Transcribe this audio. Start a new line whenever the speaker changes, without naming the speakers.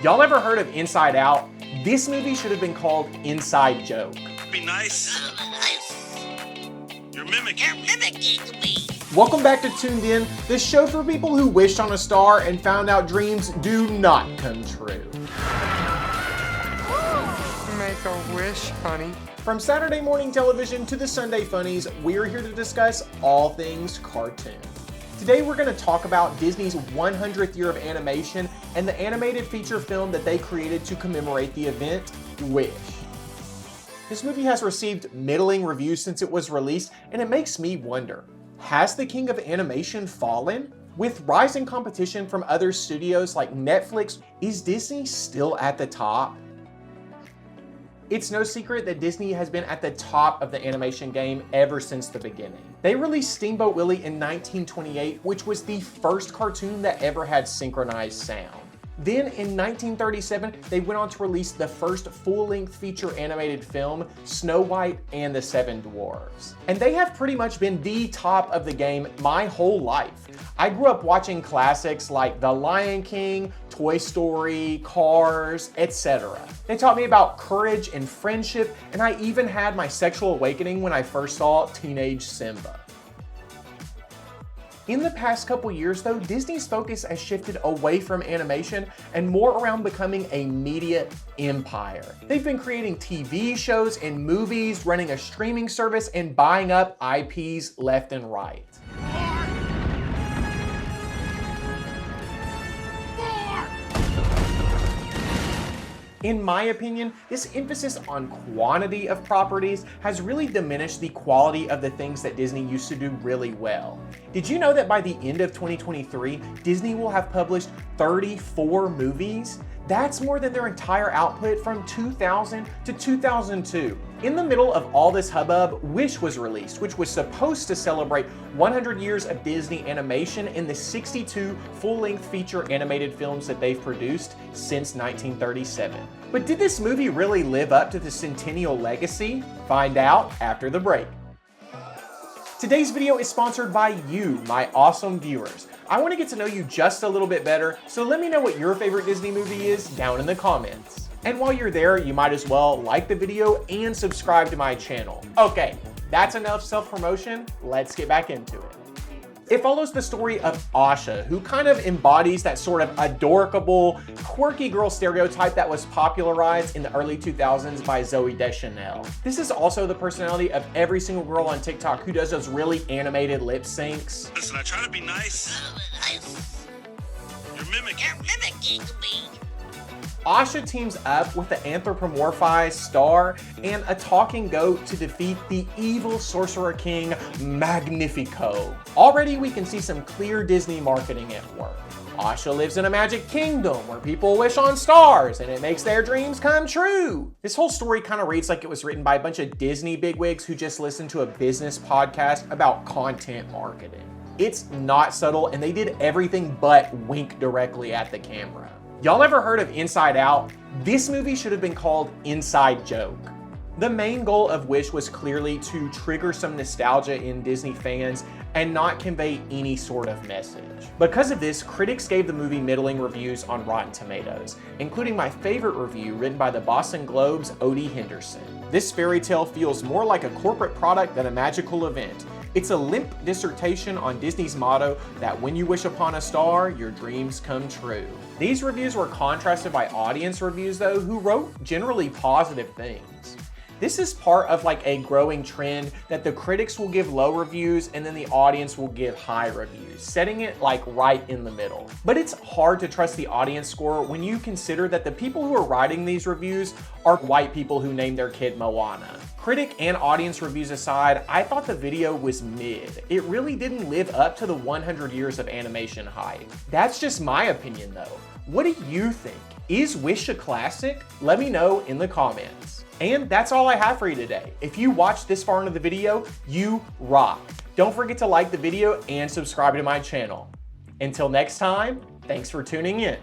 Y'all ever heard of Inside Out? This movie should have been called Inside Joke.
Be nice. You're mimicking me.
Welcome back to Tuned In, the show for people who wished on a star and found out dreams do not come true.
Make a wish, honey.
From Saturday morning television to the Sunday funnies, we're here to discuss all things cartoon. Today we're going to talk about Disney's 100th year of animation and the animated feature film that they created to commemorate the event, Wish. This movie has received middling reviews since it was released, and it makes me wonder, has the king of animation fallen? With rising competition from other studios like Netflix, is Disney still at the top? It's no secret that Disney has been at the top of the animation game ever since the beginning. They released Steamboat Willie in 1928, which was the first cartoon that ever had synchronized sound. Then in 1937, they went on to release the first full-length feature animated film, Snow White and the Seven Dwarfs. And they have pretty much been the top of the game my whole life. I grew up watching classics like The Lion King, Toy Story, Cars, etc. They taught me about courage and friendship, and I even had my sexual awakening when I first saw Teenage Simba. In the past couple years though, Disney's focus has shifted away from animation and more around becoming a media empire. They've been creating TV shows and movies, running a streaming service, and buying up IPs left and right. In my opinion, this emphasis on quantity of properties has really diminished the quality of the things that Disney used to do really well. Did you know that by the end of 2023, Disney will have published 34 movies? That's more than their entire output from 2000 to 2002. In the middle of all this hubbub, Wish was released, which was supposed to celebrate 100 years of Disney animation and the 62 full-length feature animated films that they've produced since 1937. But did this movie really live up to the centennial legacy? Find out after the break. Today's video is sponsored by you, my awesome viewers. I want to get to know you just a little bit better, so let me know what your favorite Disney movie is down in the comments. And while you're there, you might as well like the video and subscribe to my channel. Okay, that's enough self-promotion, let's get back into it. It follows the story of Asha, who kind of embodies that sort of adorable, quirky girl stereotype that was popularized in the early 2000s by Zooey Deschanel. This is also the personality of every single girl on TikTok who does those really animated lip syncs.
Listen, I try to be nice. You're mimicking me.
Asha teams up with the anthropomorphized star and a talking goat to defeat the evil sorcerer king Magnifico. Already we can see some clear Disney marketing at work. Asha lives in a magic kingdom where people wish on stars and it makes their dreams come true. This whole story kind of reads like it was written by a bunch of Disney bigwigs who just listened to a business podcast about content marketing. It's not subtle, and they did everything but wink directly at the camera. Y'all ever heard of Inside Out? This movie should have been called Inside Joke. The main goal of Wish was clearly to trigger some nostalgia in Disney fans and not convey any sort of message. Because of this, critics gave the movie middling reviews on Rotten Tomatoes, including my favorite review written by the Boston Globe's Odie Henderson. This fairy tale feels more like a corporate product than a magical event. It's a limp dissertation on Disney's motto that when you wish upon a star, your dreams come true. These reviews were contrasted by audience reviews though, who wrote generally positive things. This is part of like a growing trend that the critics will give low reviews and then the audience will give high reviews, setting it like right in the middle. But it's hard to trust the audience score when you consider that the people who are writing these reviews are white people who named their kid Moana. Critic and audience reviews aside, I thought the video was mid. It really didn't live up to the 100 years of animation hype. That's just my opinion though. What do you think? Is Wish a classic? Let me know in the comments. And that's all I have for you today. If you watched this far into the video, you rock. Don't forget to like the video and subscribe to my channel. Until next time, thanks for tuning in.